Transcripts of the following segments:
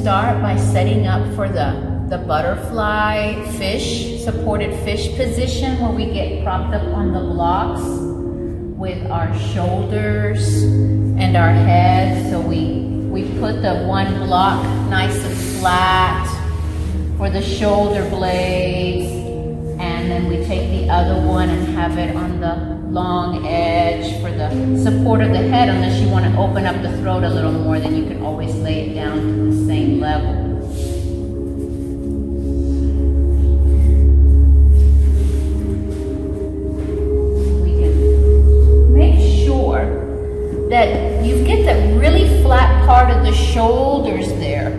start by setting up for the butterfly fish, supported fish position, where we get propped up on the blocks with our shoulders and our head. So we put the one block nice and flat for the shoulder blades, and then we take the other one and have it on the long edge for the support of the head. Unless you want to open up the throat a little more, then you can always lay it down to the same level. We can make sure that you get that really flat part of the shoulders there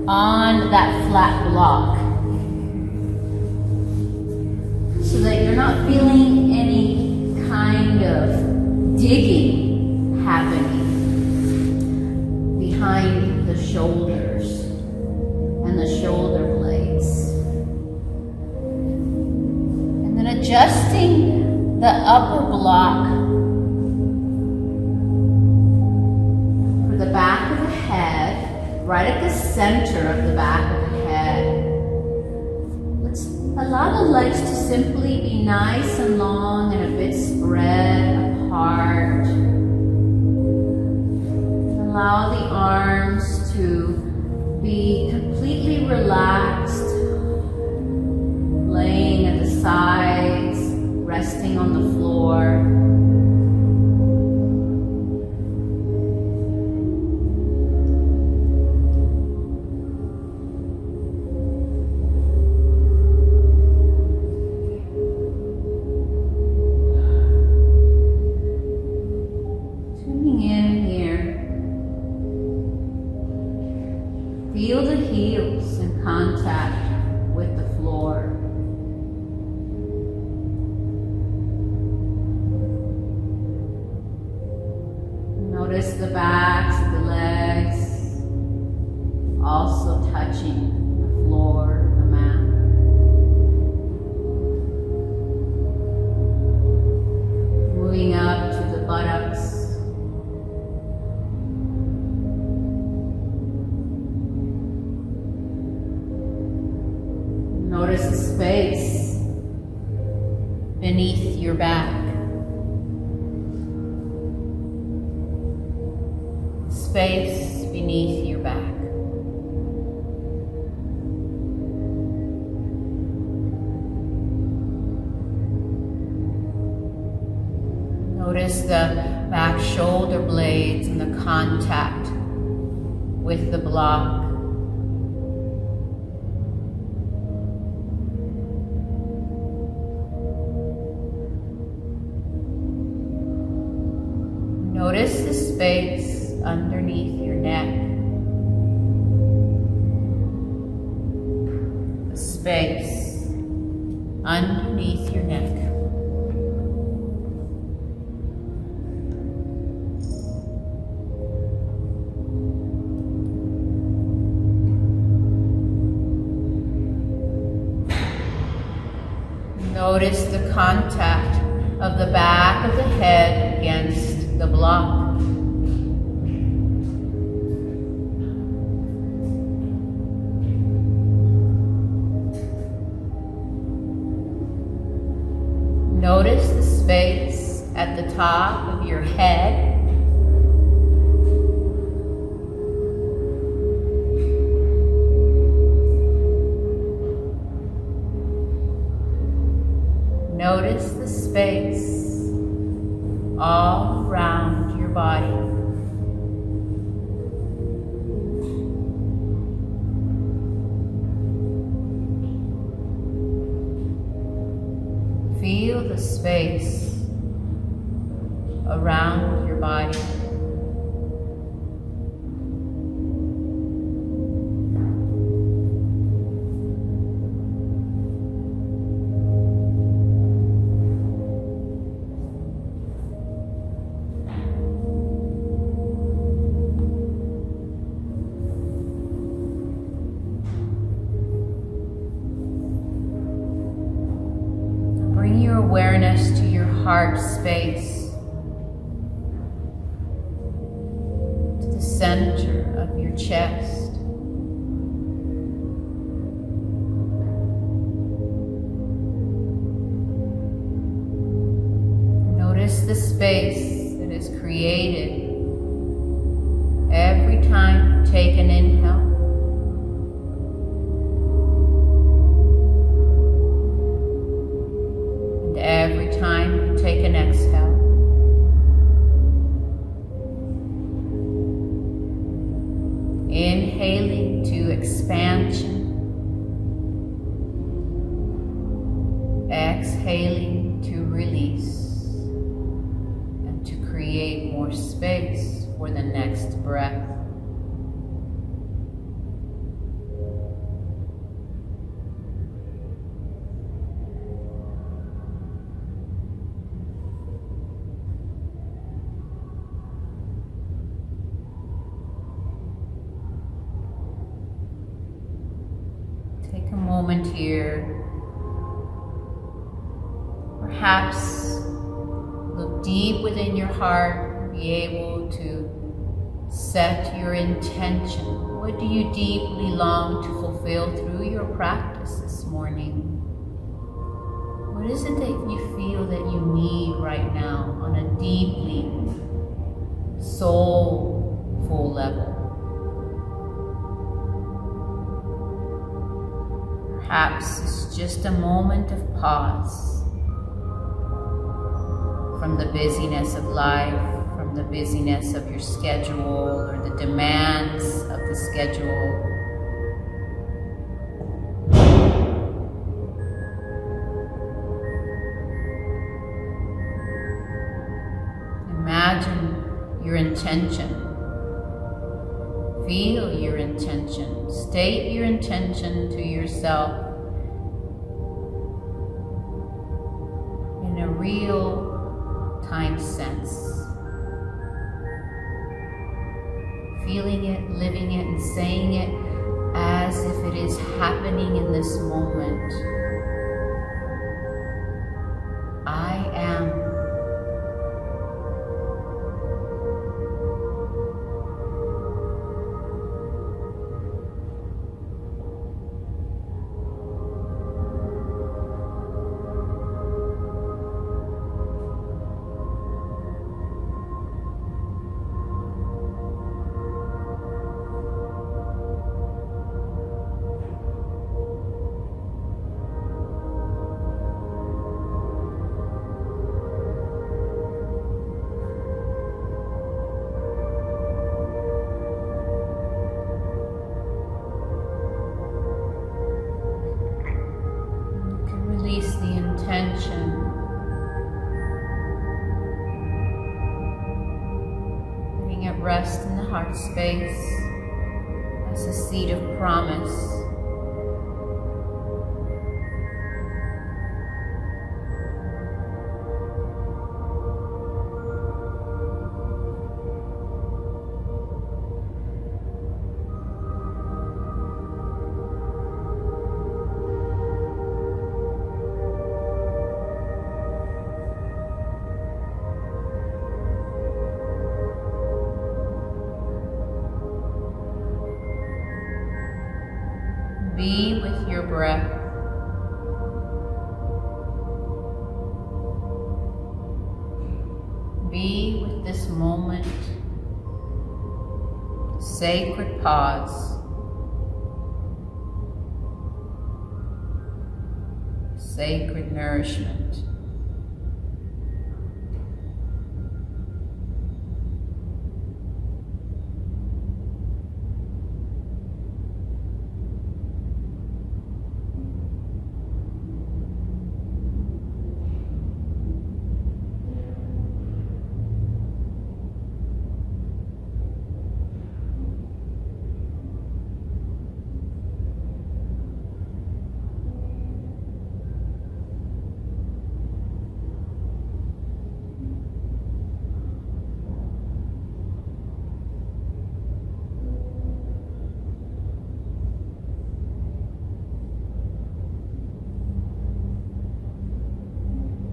on that flat block, so that you're not feeling any kind of digging happening behind the shoulders and the shoulder blades. And then adjusting the upper block for the back of the head, right at the center of the back of the head. Let's allow the legs to simply be nice and long and a bit spread apart. Allow the arms to be completely relaxed, laying at the sides, resting on the floor. Feel the heels in contact with the floor. Notice the backs of the legs also touching the floor, the mat. Moving up to the buttocks. Notice the space beneath your back. Space beneath your back. Notice the back shoulder blades and the contact with the block. Notice the space underneath your neck. The space underneath your neck. Notice the contact of the back of the head against the block. Notice the space at the top of your head. Notice the space all around your body. Feel the space around your body. Bring your awareness to your heart space, to the center of your chest. space that is created every time you take an inhale. And every time you take an exhale. Inhaling to expansion. Exhaling to release. And to create more space for the next breath. Take a moment here. Perhaps look deep within your heart, be able to set your intention. What do you deeply long to fulfill through your practice this morning? What is it that you feel that you need right now on a deeply soulful level? Perhaps it's just a moment of pause from the busyness of life, from the busyness of your schedule or the demands of the schedule. Imagine your intention. Feel your intention. State your intention to yourself in a real time sense. Feeling it, living it, and saying it as if it is happening in this moment. I am. Release the intention. Letting it rest in the heart space as a seed of promise. Be with your breath. Be with this moment. Sacred pause. Sacred nourishment.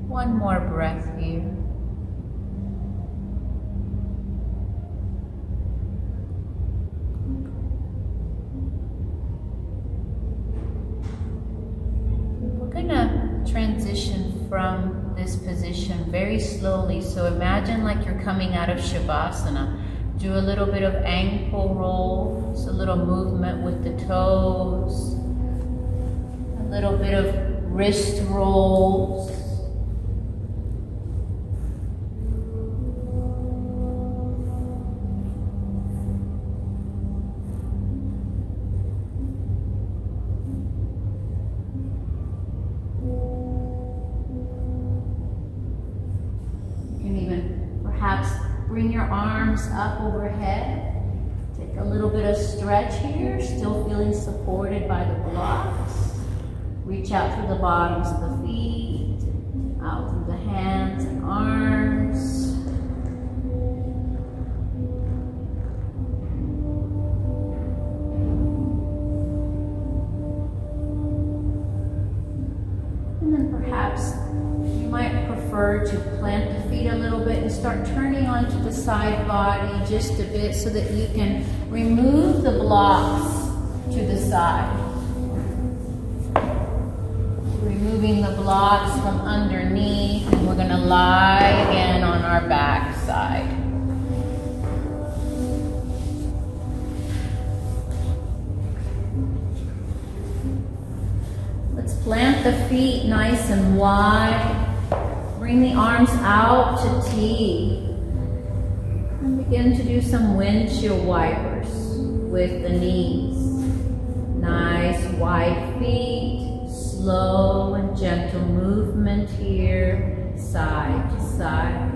One more breath here. We're gonna transition from this position very slowly. So imagine like you're coming out of Shavasana. Do a little bit of ankle rolls, a little movement with the toes, a little bit of wrist rolls. Perhaps bring your arms up overhead. Take a little bit of stretch here, still feeling supported by the blocks. Reach out through the bottoms of the feet, out through the hands and arms. And then perhaps you might prefer to plant the feet a little bit and start turning onto the side body just a bit so that you can remove the blocks to the side. Removing the blocks from underneath, and we're going to lie again on our back side. Let's plant the feet nice and wide. Bring the arms out to T. And begin to do some windshield wipers with the knees. Nice wide feet, slow and gentle movement here, side to side.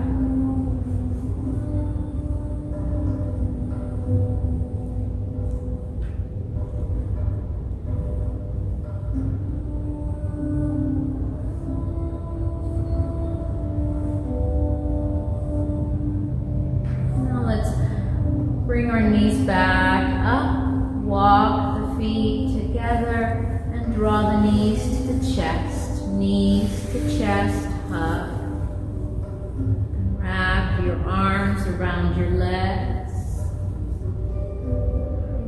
Bring our knees back up, walk the feet together, and draw the knees to the chest. Knees to chest, hug. Wrap your arms around your legs.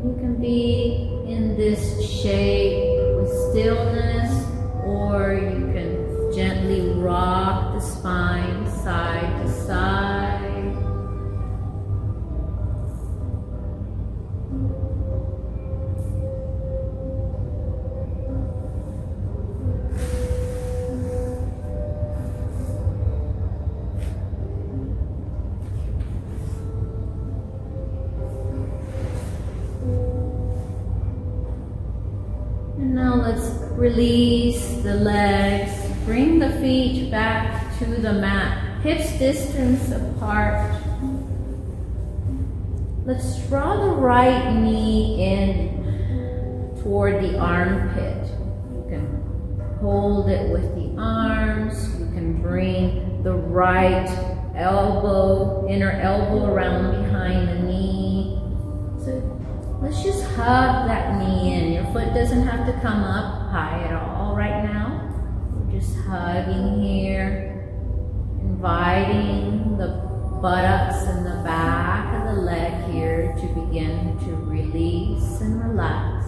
You can be in this shape with stillness, or you can gently rock the spine side to side. And now let's release the legs. Bring the feet back to the mat. Hips distance apart. Let's draw the right knee in toward the armpit. You can hold it with the arms. You can bring the right elbow, inner elbow around behind the knee. So let's just hug that knee in. Your foot doesn't have to come up high at all right now. We're just hugging here, inviting the buttocks and the back of the leg here to begin to release and relax.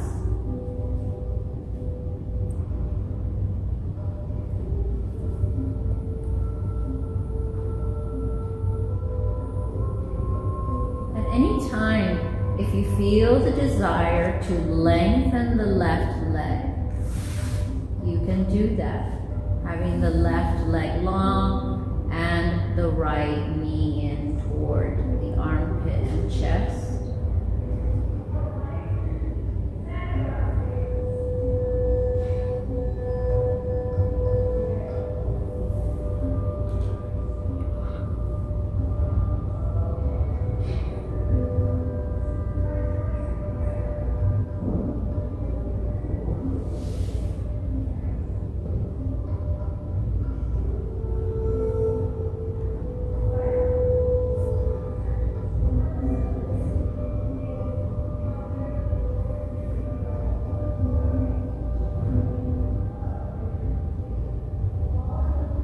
At any time, if you feel the desire to lengthen the left leg, you can do that. Having the left leg long and the right knee in toward the armpit and chest.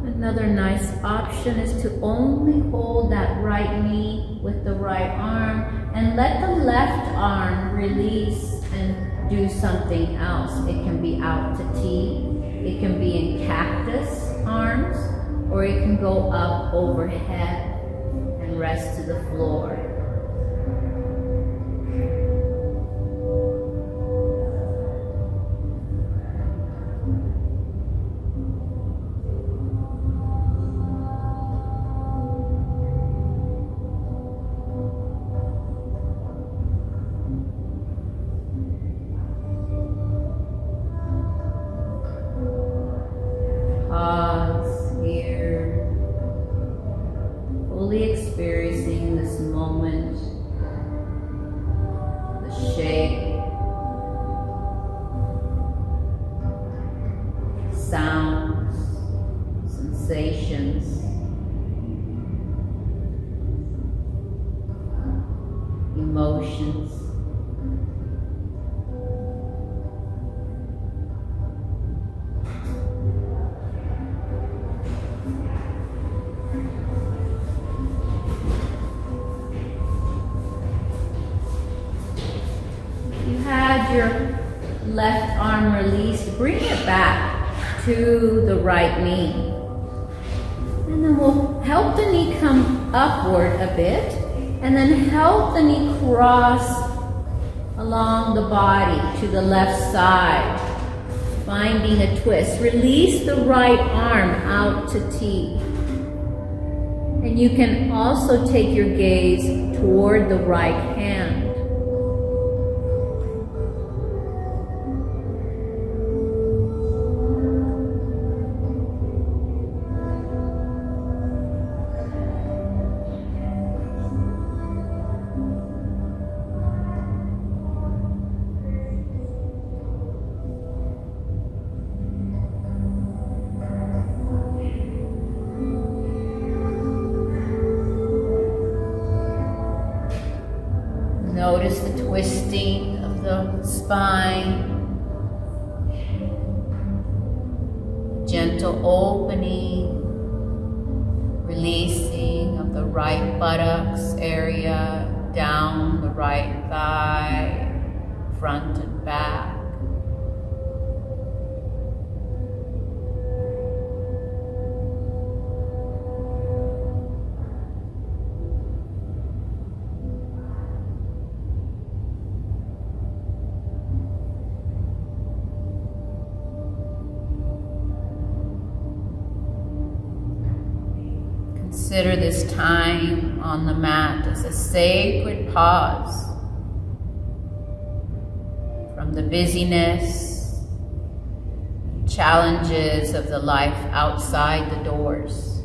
Another nice option is to only hold that right knee with the right arm and let the left arm release and do something else. It can be out to T. It can be in cactus arms, or it can go up overhead and rest to the floor. Pause here, fully experiencing this moment, the shape, sounds, sensations, emotions. Had your left arm released, bring it back to the right knee. And then we'll help the knee come upward a bit, and then help the knee cross along the body to the left side, finding a twist. Release the right arm out to T. And you can also take your gaze toward the right hand. Notice the twisting of the spine, gentle opening, releasing of the right buttocks area, down the right thigh, front and back. Consider this time on the mat as a sacred pause from the busyness, challenges of the life outside the doors.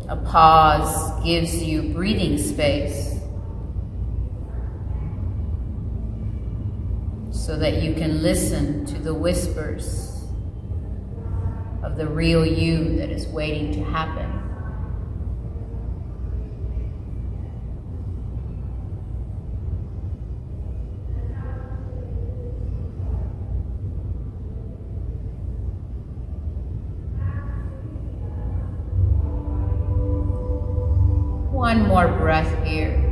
A pause gives you breathing space so that you can listen to the whispers of the real you that is waiting to happen. One more breath here.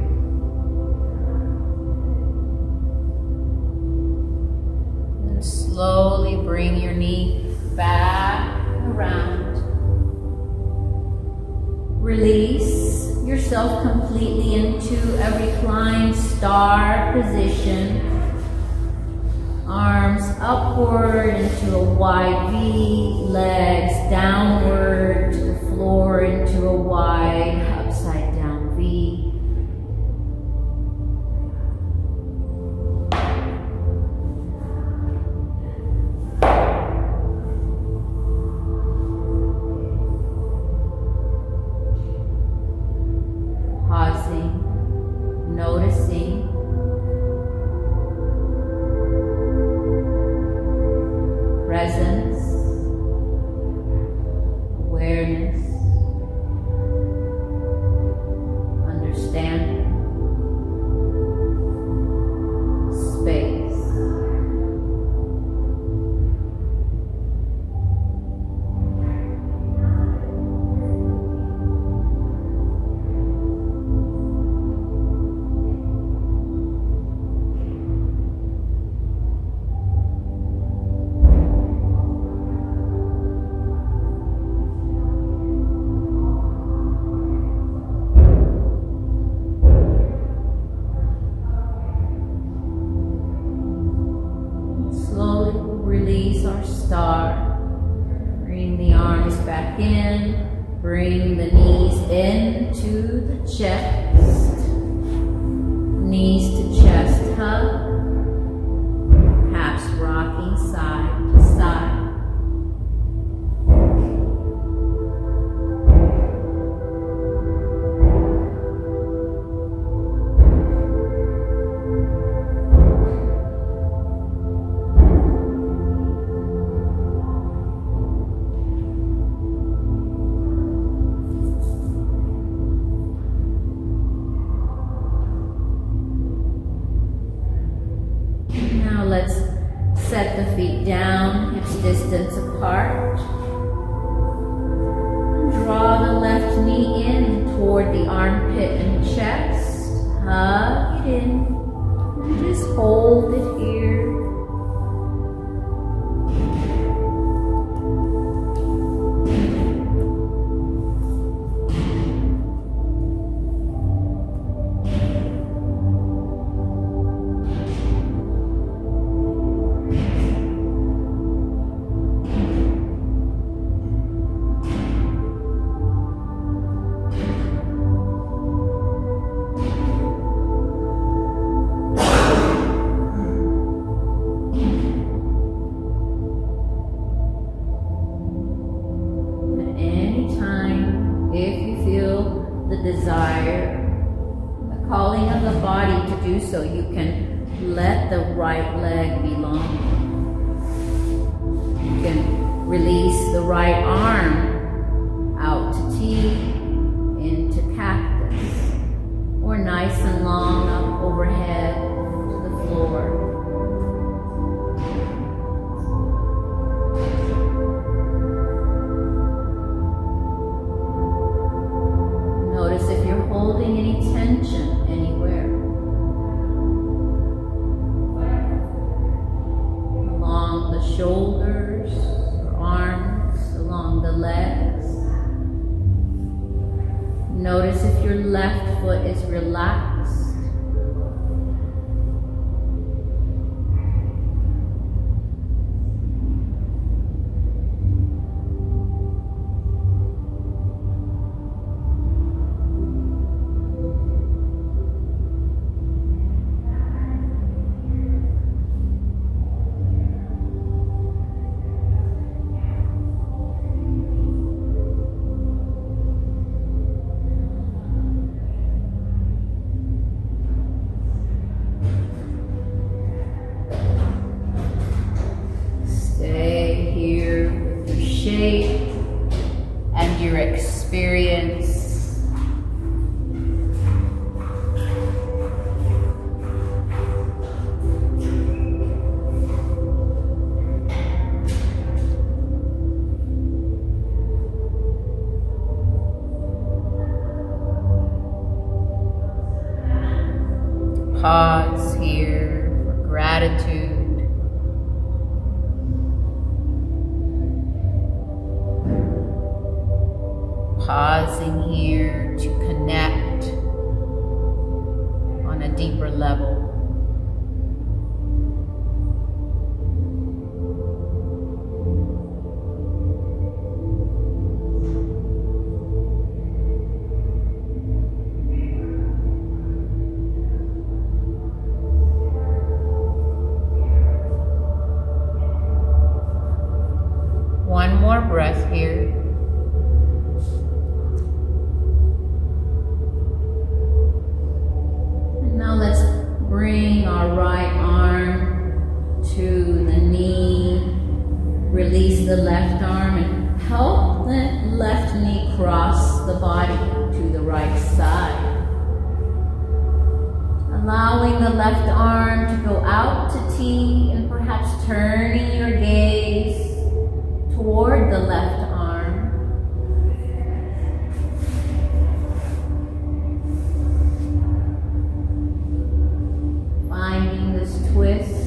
Slowly bring your knee back around. Release yourself completely into a reclined star position. Arms upward into a wide V, legs downward to the floor into a wide upside down V. Noticing, presence, awareness, back in. Bring the knees into the chest. Knees to chest hug. Perhaps rocking side to side. Let's set the feet down, hips distance apart. Draw the left knee in toward the armpit and chest. Hug it in and just hold it here. Desire, the calling of the body to do so, you can let the right leg be long. You can release the right arm out to T, into cactus, or nice and long up overhead to the floor. Notice if you're holding any tension anywhere. Along the shoulders, or arms, along the legs. Notice if your left foot is relaxed. And your experience. Pause here for gratitude. Pausing here to connect on a deeper level. One more breath here. Now let's bring our right arm to the knee. Release the left arm and help the left knee cross the body to the right side. Allowing the left arm to go out to T and perhaps turning your gaze toward the left arm. Finding this twist.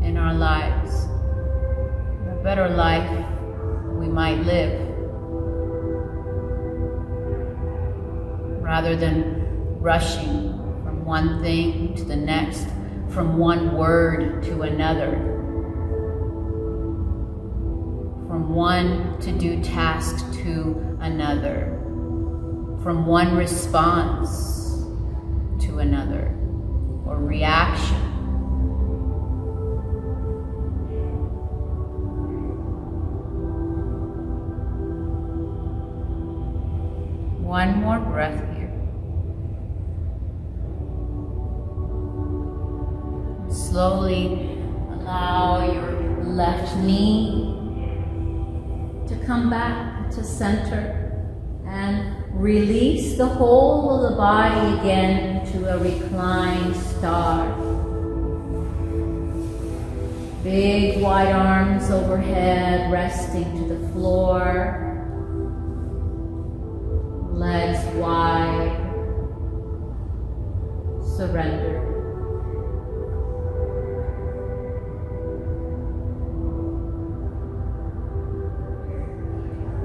in our lives, a better life we might live, rather than rushing from one thing to the next, from one word to another, from one to-do task to another, from one response to another, or reaction. One more breath here. Slowly allow your left knee to come back to center and release the whole of the body again to a reclined star. Big wide arms overhead, resting to the floor. Legs wide. Surrender.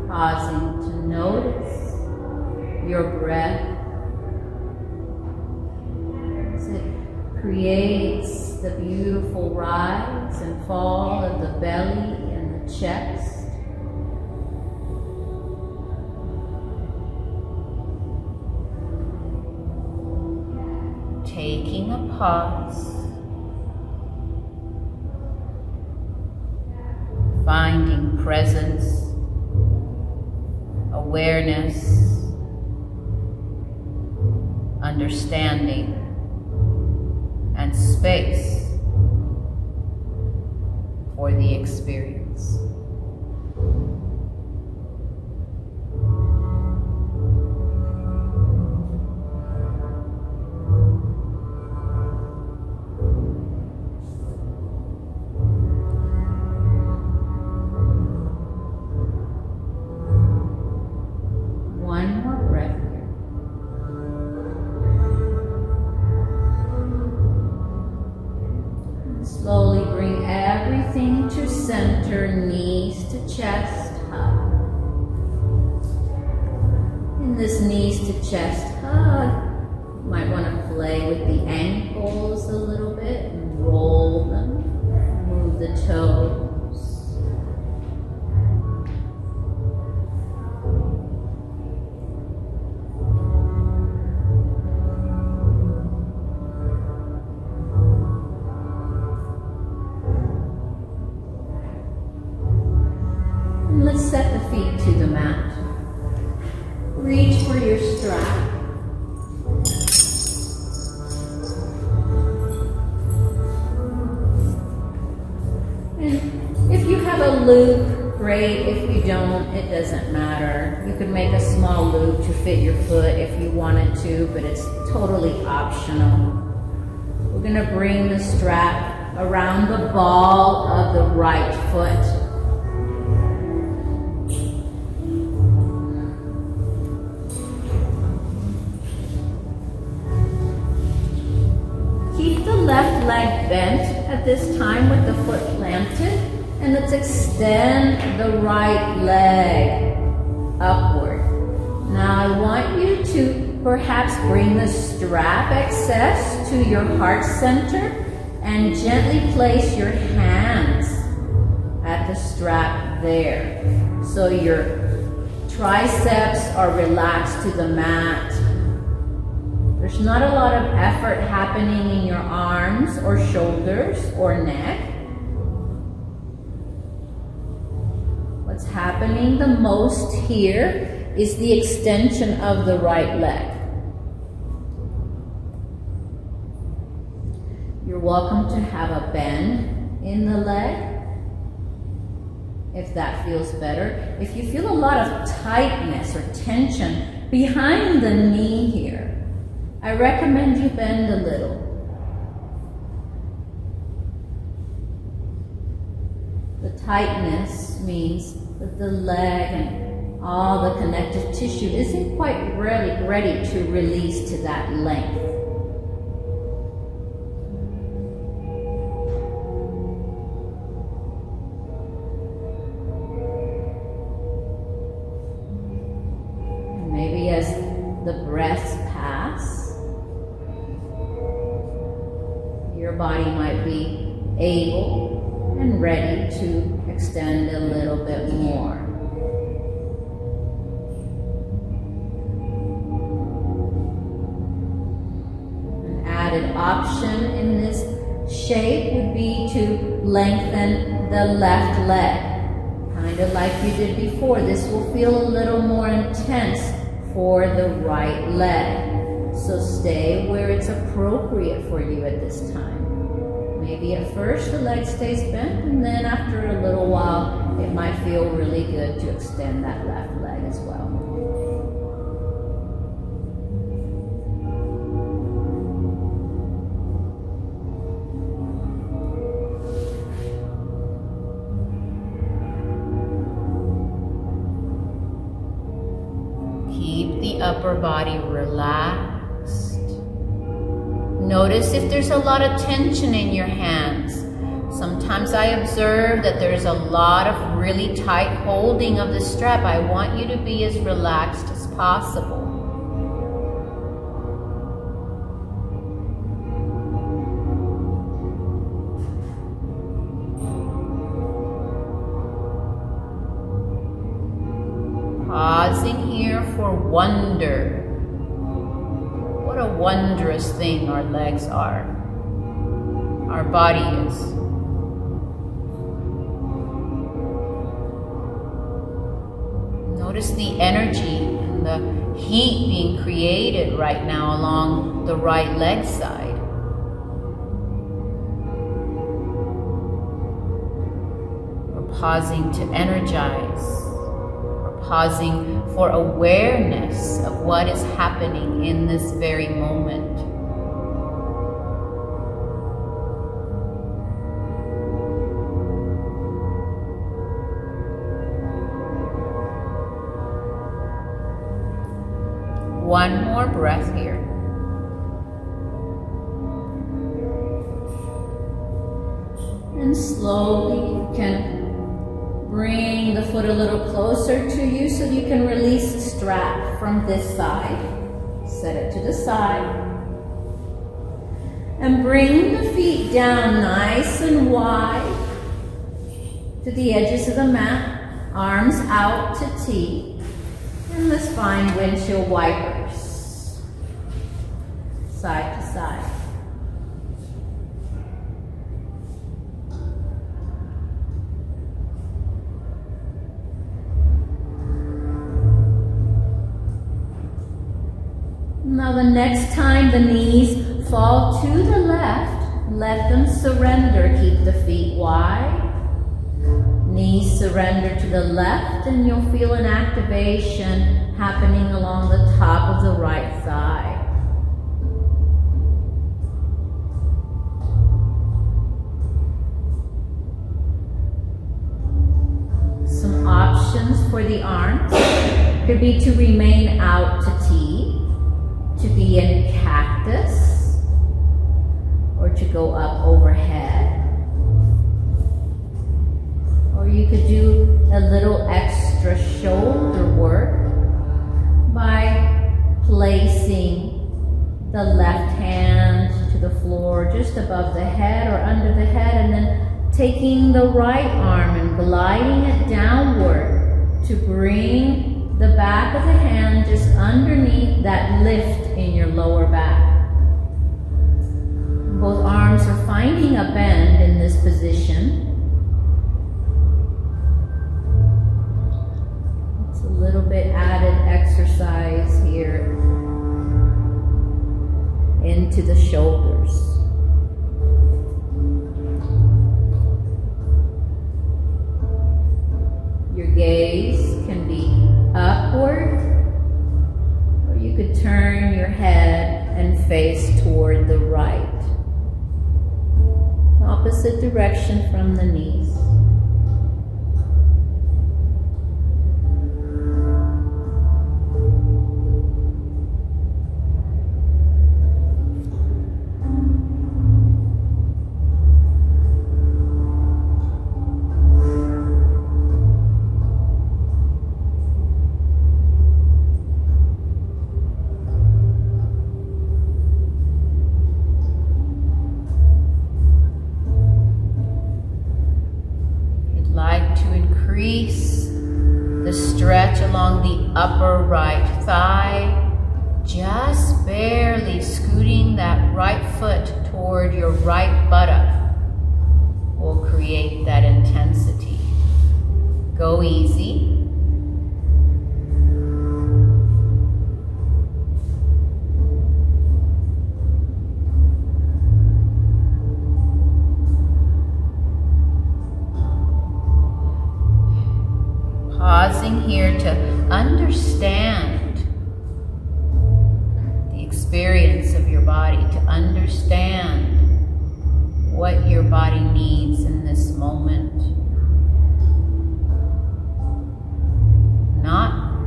Pausing to notice your breath as it creates the beautiful rise and fall of the belly and the chest. Taking a pause, finding presence, awareness, understanding, and space for the experience. Slowly bring everything to center, knees to chest hug. In this knees to chest hug, you might want to play with the ankles a little bit and roll them, move the toes. Let's set the feet to the mat. Reach for your strap. And if you have a loop, great. If you don't, it doesn't matter. You could make a small loop to fit your foot if you wanted to, but it's totally optional. We're going to bring the strap around the ball of the right foot. Keep the left leg bent at this time with the foot planted, and let's extend the right leg upward. Now I want you to perhaps bring the strap excess to your heart center and gently place your hands at the strap there. So your triceps are relaxed to the mat. There's not a lot of effort happening in your arms or shoulders or neck. What's happening the most here is the extension of the right leg. You're welcome to have a bend in the leg if that feels better. If you feel a lot of tightness or tension behind the knee here, I recommend you bend a little. The tightness means that the leg and all the connective tissue isn't quite ready to release to that length. able and ready to extend a little bit more. An added option in this shape would be to lengthen the left leg, kind of like you did before. This will feel a little more intense for the right leg. So stay where it's appropriate for you at this time. Maybe at first the leg stays bent, and then after a little while it might feel really good to extend that left leg as well. Keep the upper body relaxed. Notice if there's a lot of tension in your hands. Sometimes I observe that there's a lot of really tight holding of the strap. I want you to be as relaxed as possible. Pausing here for wonder. What a wondrous thing our legs are. Our body is. Notice the energy and the heat being created right now along the right leg side. We're pausing to energize. Pausing for awareness of what is happening in this very moment. One more breath here. And slowly you can bring the foot a little closer to you so you can release the strap from this side. Set it to the side. And bring the feet down nice and wide to the edges of the mat. Arms out to T. And let's find windshield wipers. Side to side. Now the next time the knees fall to the left, let them surrender. Keep the feet wide. Knees surrender to the left, and you'll feel an activation happening along the top of the right thigh. Some options for the arms could be to remain out to T, to be in cactus, or to go up overhead. Or you could do a little extra shoulder work by placing the left hand to the floor just above the head or under the head, and then taking the right arm and gliding it downward to bring the back of the hand just underneath that lift in your lower back. Both arms are finding a bend in this position. It's a little bit added exercise here into the shoulders. Your gaze can be upward, or you could turn your head and face toward the right. Opposite direction from the knees. upper right thigh, just barely scooting that right foot toward your right buttock will create that intensity. Go easy. Pausing here to understand the experience of your body, to understand what your body needs in this moment. Not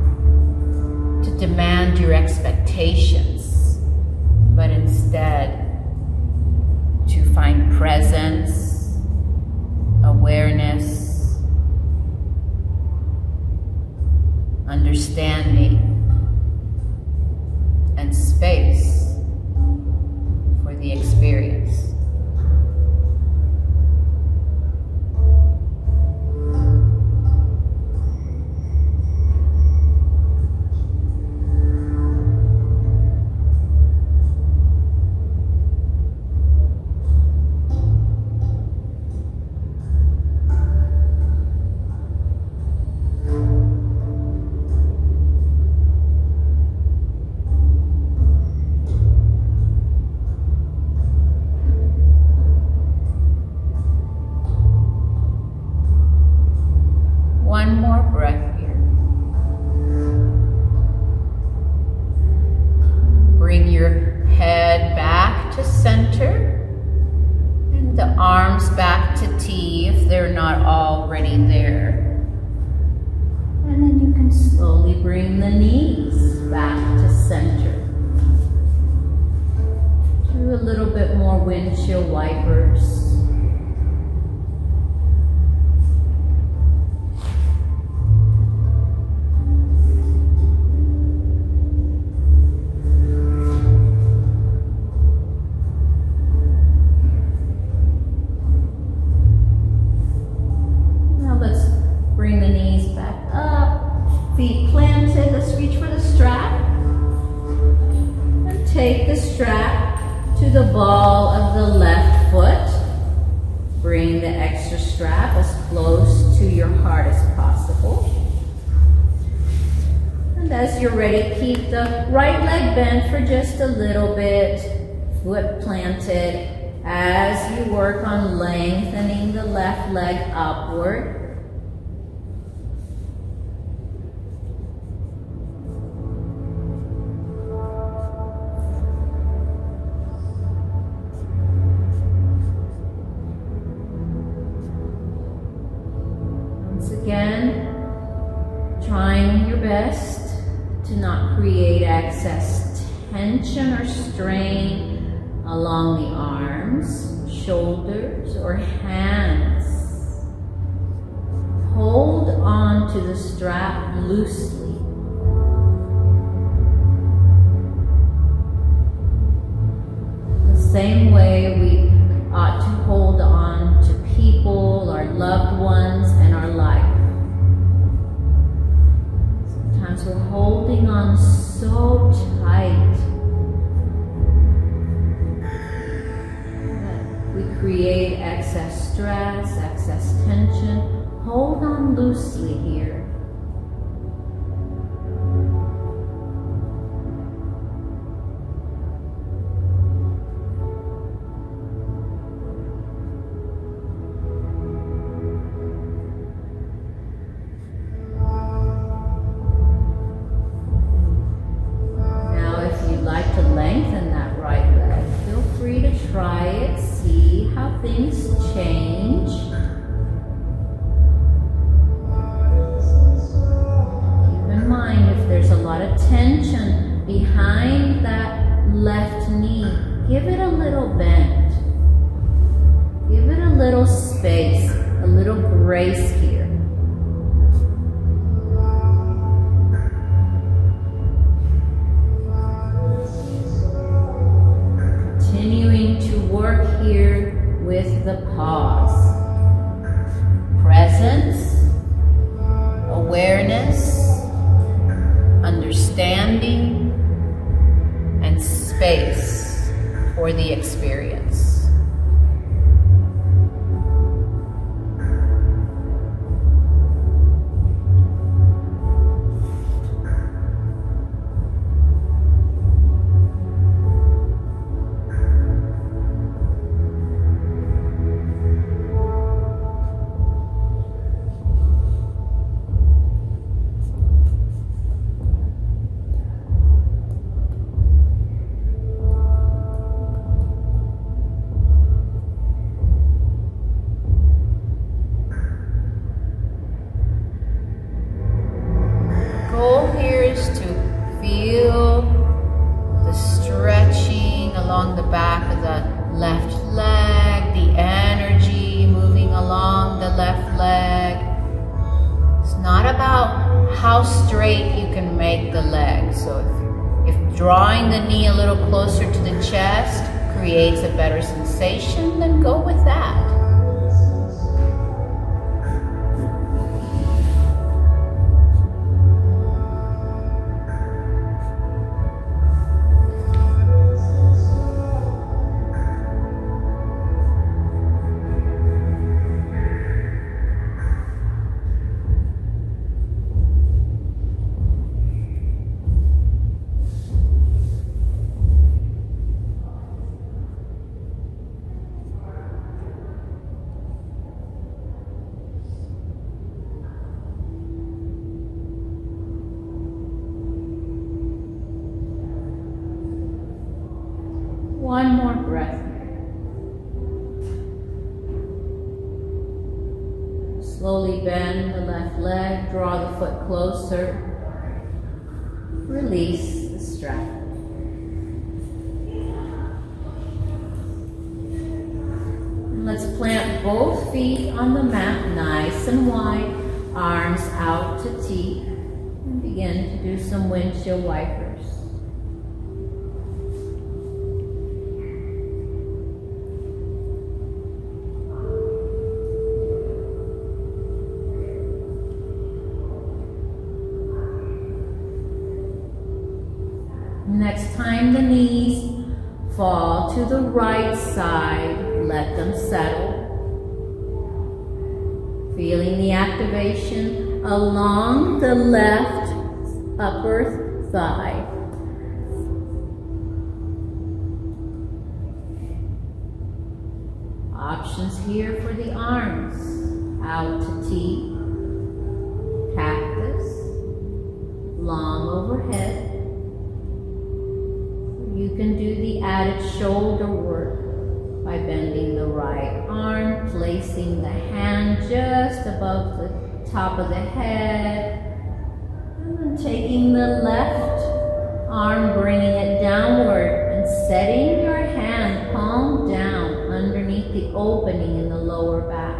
to demand your expectations, but instead to find presence, awareness, understanding, and space for the experience. One more breath here. Bring your head back to center and the arms back to T if they're not already there. And then you can slowly bring the knees back to center. Do a little bit more windshield wipers. Bring the knees back up, feet planted. Let's reach for the strap. And take the strap to the ball of the left foot. Bring the extra strap as close to your heart as possible. And as you're ready, keep the right leg bent for just a little bit. Foot planted as you work on lengthening the left leg upward. Again, trying your best to not create excess tension or strain along the arms, shoulders, or hands. Hold on to the strap loosely. The same way we ought to hold on to people, our loved ones, and our life. Sometimes we're holding on so tight that we create excess stress, excess tension. Hold on loosely here. Lengthen that right leg. Feel free to try it, see how things change. Keep in mind if there's a lot of tension behind that left knee, give it a little bend. Give it a little space, a little grace here. Continuing to work here with the pause. Presence, awareness, for the experience. Along the back of the left leg, the energy moving along the left leg. It's not about how straight you can make the leg. So if drawing the knee a little closer to the chest creates a better sensation, then go with that. One more breath. Slowly bend the left leg, draw the foot closer. Release the strap. And let's plant both feet on the mat, nice and wide, arms out to teeth, and begin to do some windshield wipers. Next time the knees fall to the right side, let them settle. Feeling the activation along the left upper thigh. Options here for the arms. Out to T, cactus, long overhead. You can do the added shoulder work by bending the right arm, placing the hand just above the top of the head, and then taking the left arm, bringing it downward, and setting your hand palm down underneath the opening in the lower back.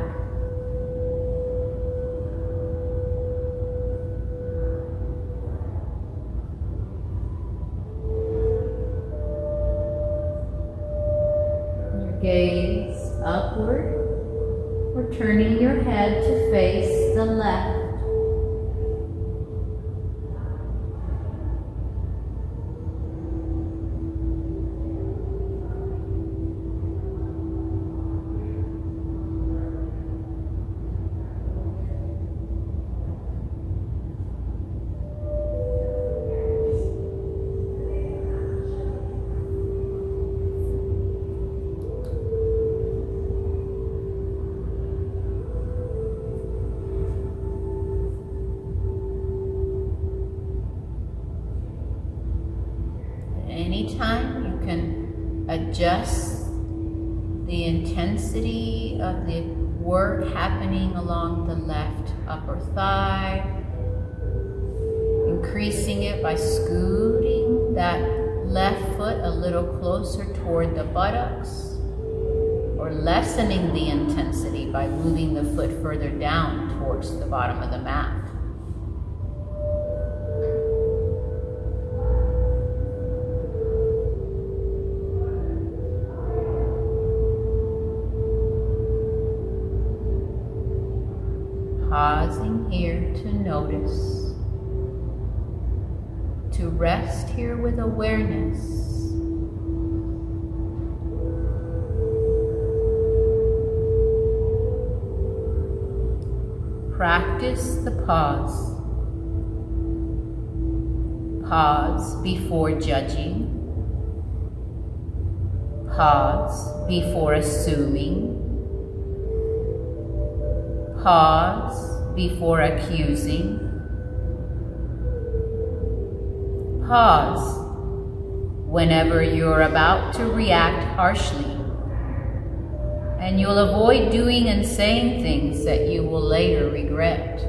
Gaze upward, or turning your head to face the left. Anytime you can adjust the intensity of the work happening along the left upper thigh, increasing it by scooting that left foot a little closer toward the buttocks, or lessening the intensity by moving the foot further down towards the bottom of the mat. Pausing here to notice, to rest here with awareness, Practice the pause. Pause before judging. Pause before assuming. Pause before accusing. Pause whenever you're about to react harshly, and you'll avoid doing and saying things that you will later regret.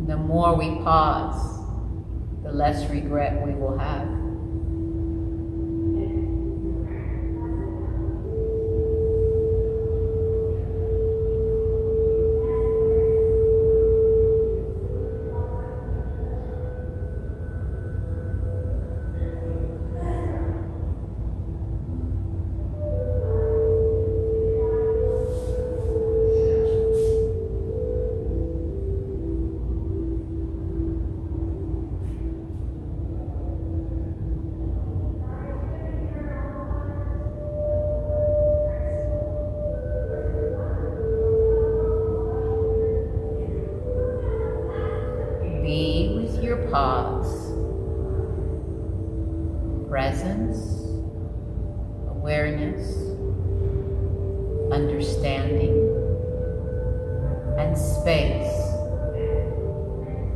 The more we pause, the less regret we will have. Be with your pause. Presence, awareness, understanding, and space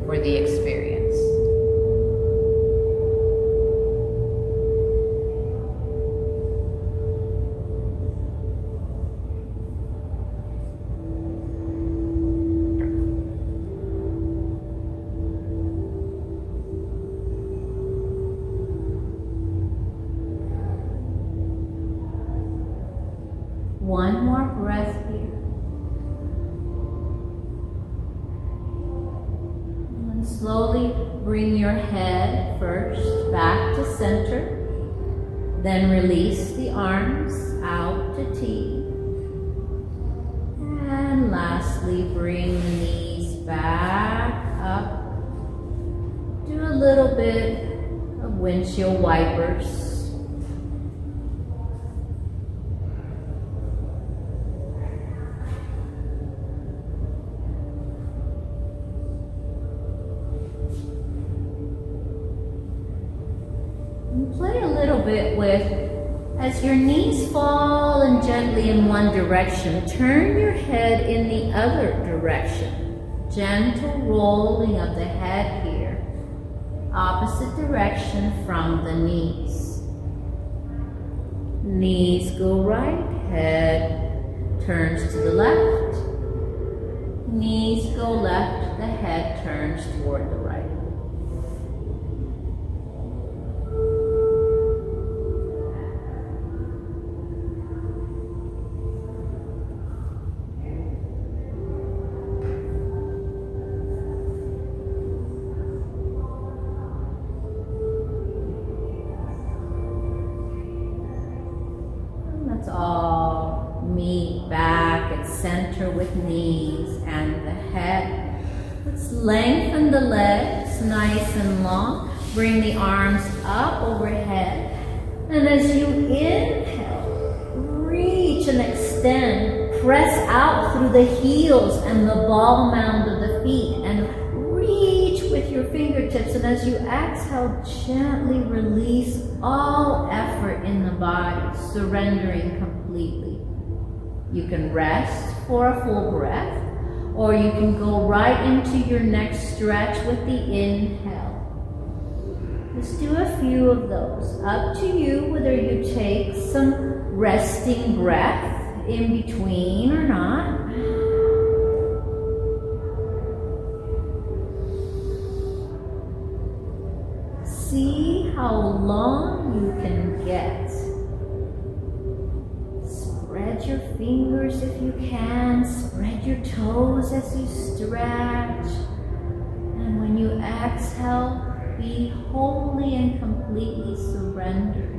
for the experience. One more breath here. And slowly bring your head first back to center. Then release the arms out to T. And lastly, bring the knees back up. Do a little bit of windshield wipers. Play a little bit with, as your knees fall and gently in one direction, turn your head in the other direction. Gentle rolling of the head here. Opposite direction from the knees. Knees go right, head turns to the left. Knees go left, the head turns toward the right. All meet back at center with knees and the head. Let's lengthen the legs nice and long. Bring the arms up overhead. And as you inhale, reach and extend. Press out through the heels and the ball mound of the feet and reach with your fingertips. And as you exhale, gently release all effort in the body, surrendering completely. You can rest for a full breath, or you can go right into your next stretch with the inhale. Let's do a few of those. Up to you whether you take some resting breath in between or not. See how long you can get. Spread your fingers if you can. Spread your toes as you stretch. And when you exhale, be wholly and completely surrendered.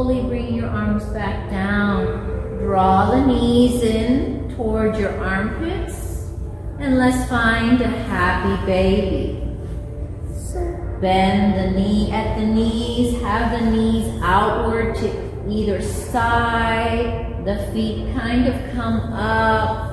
slowly bring your arms back down. Draw the knees in toward your armpits. And let's find a happy baby. So bend the knee at the knees. Have the knees outward to either side. The feet kind of come up.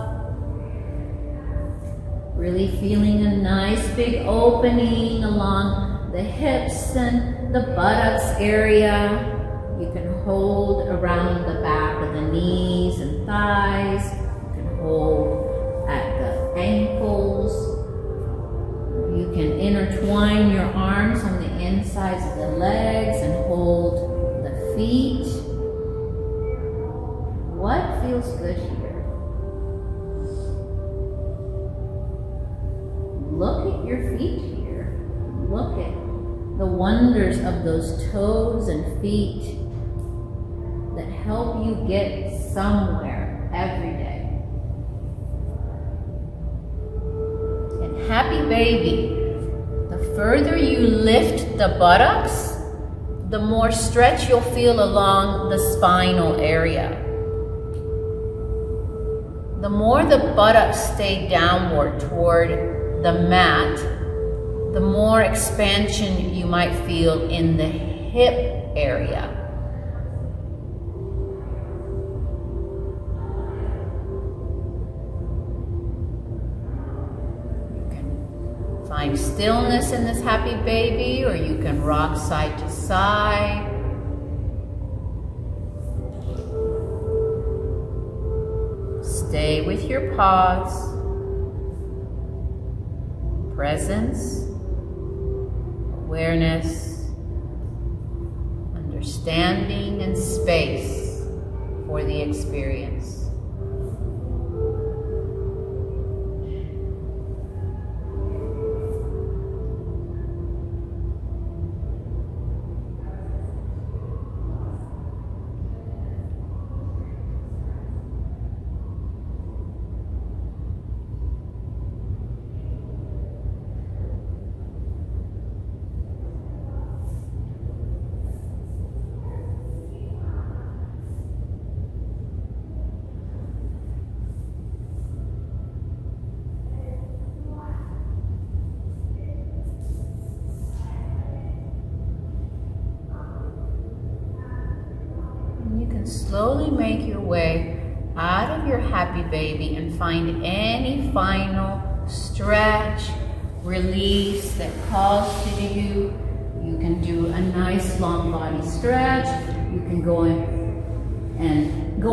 Really feeling a nice big opening along the hips and the buttocks area. You can hold around the back of the knees and thighs. You can hold at the ankles. You can intertwine your arms on the insides of the legs and hold the feet. What feels good here? Look at your feet here. Look at the wonders of those toes and feet that help you get somewhere every day. And happy baby, the further you lift the buttocks, the more stretch you'll feel along the spinal area. The more the buttocks stay downward toward the mat, the more expansion you might feel in the hip area. You can find stillness in this happy baby, or you can rock side to side. Stay with your pause. Presence, awareness, understanding, and space for the experience. Slowly make your way out of your happy baby and find any final stretch, release that calls to you. You can do a nice long body stretch. You can go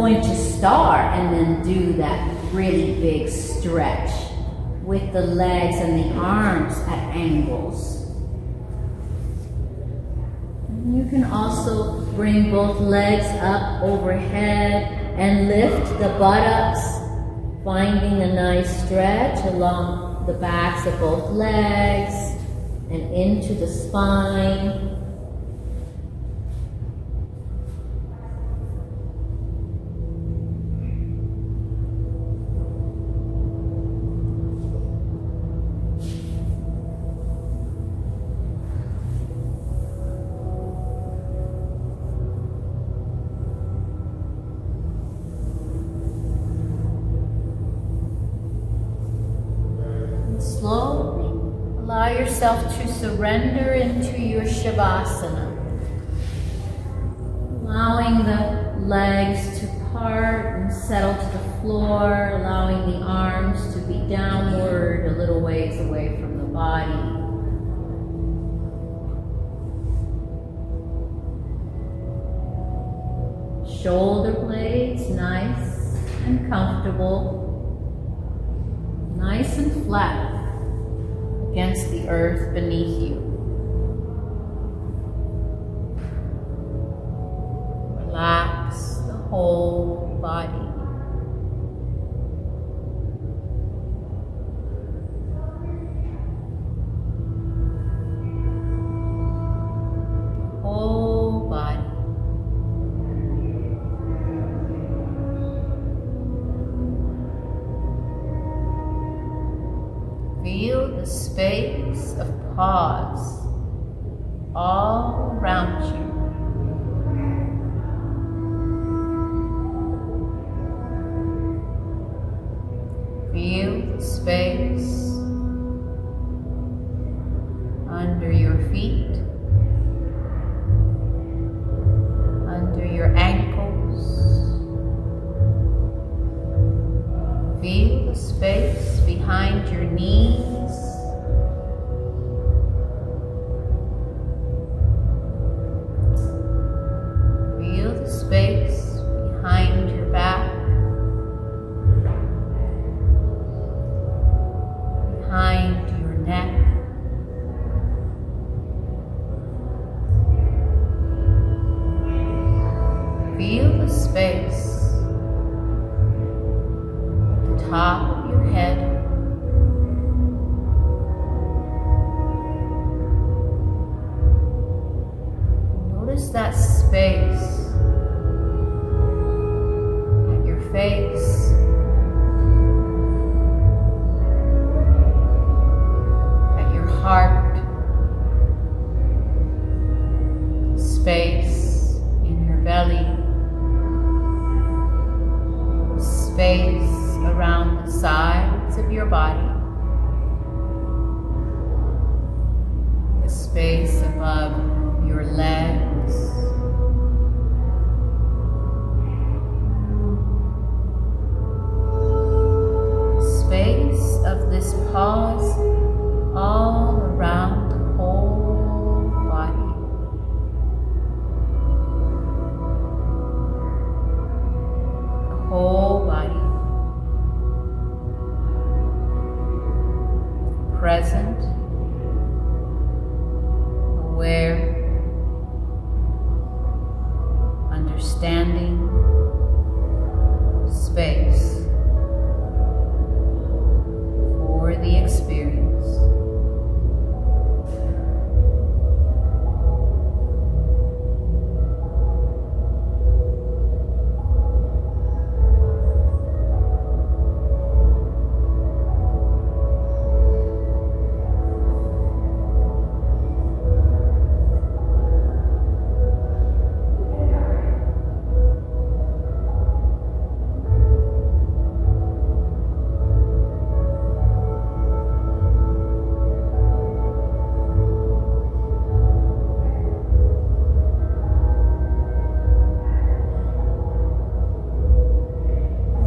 into star and then do that really big stretch with the legs and the arms at angles. You can also bring both legs up overhead and lift the buttocks, finding a nice stretch along the backs of both legs and into the spine. Slowly allow yourself to surrender into your Shavasana, allowing the legs to part and settle to the floor, allowing the arms to be downward a little ways away from the body. Shoulder blades nice and comfortable, nice and flat against the earth beneath you. Relax the whole body. Whole body. Feel the space of pause all around you. the space under your feet, under your ankles. Feel the space behind your knees. Feel the space behind your back, behind your neck. Feel the space at the top of your head, notice that space at your face, at your heart, space in your belly, space around the sides of your body, the space above your legs, space of this pause all around the whole body. The whole body. Present, aware, understanding, space for the experience.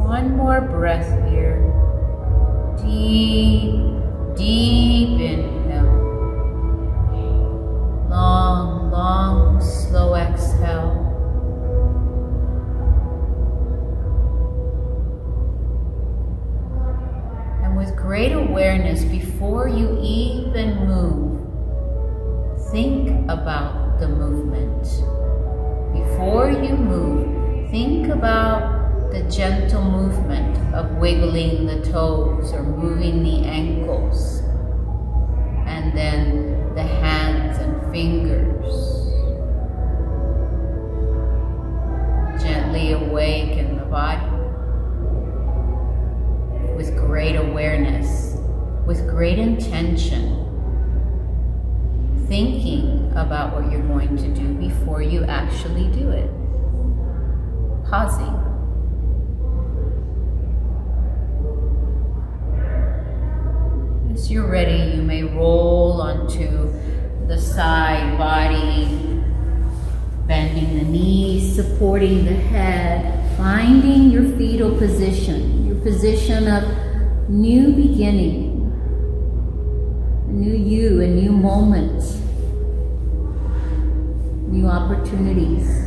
One more breath here. Deep, deep inhale. Long, long, slow exhale. And with great awareness, before you even move, think about the movement. Before you move, think about the gentle movement of wiggling the toes or moving the ankles, and then the hands and fingers. Gently awaken the body with great awareness, with great intention, thinking about what you're going to do before you actually do it. Pausing. As you're ready, you may roll onto the side body, bending the knees, supporting the head, finding your fetal position, your position of new beginning, a new you, a new moment, new opportunities.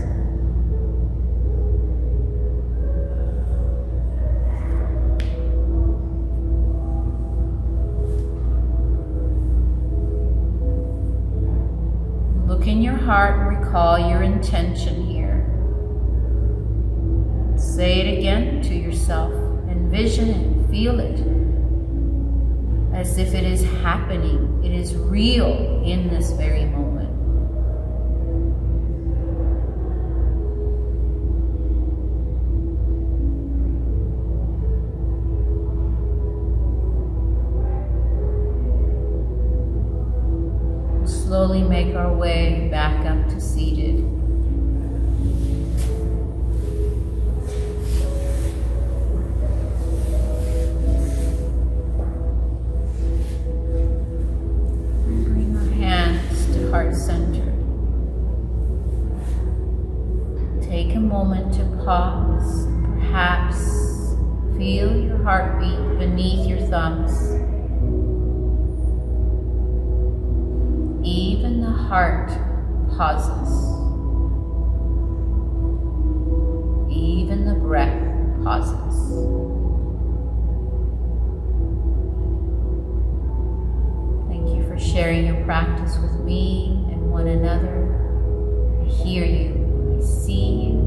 In your heart, recall your intention here. Say it again to yourself. Envision it, feel it, as if it is happening. It is real in this very moment. Slowly make our way back up to seated. heartbeat beneath your thumbs. Even the heart pauses. Even the breath pauses. Thank you for sharing your practice with me and one another. I hear you, I see you,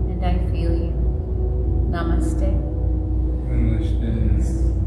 and I feel you. Namaste. Namaste.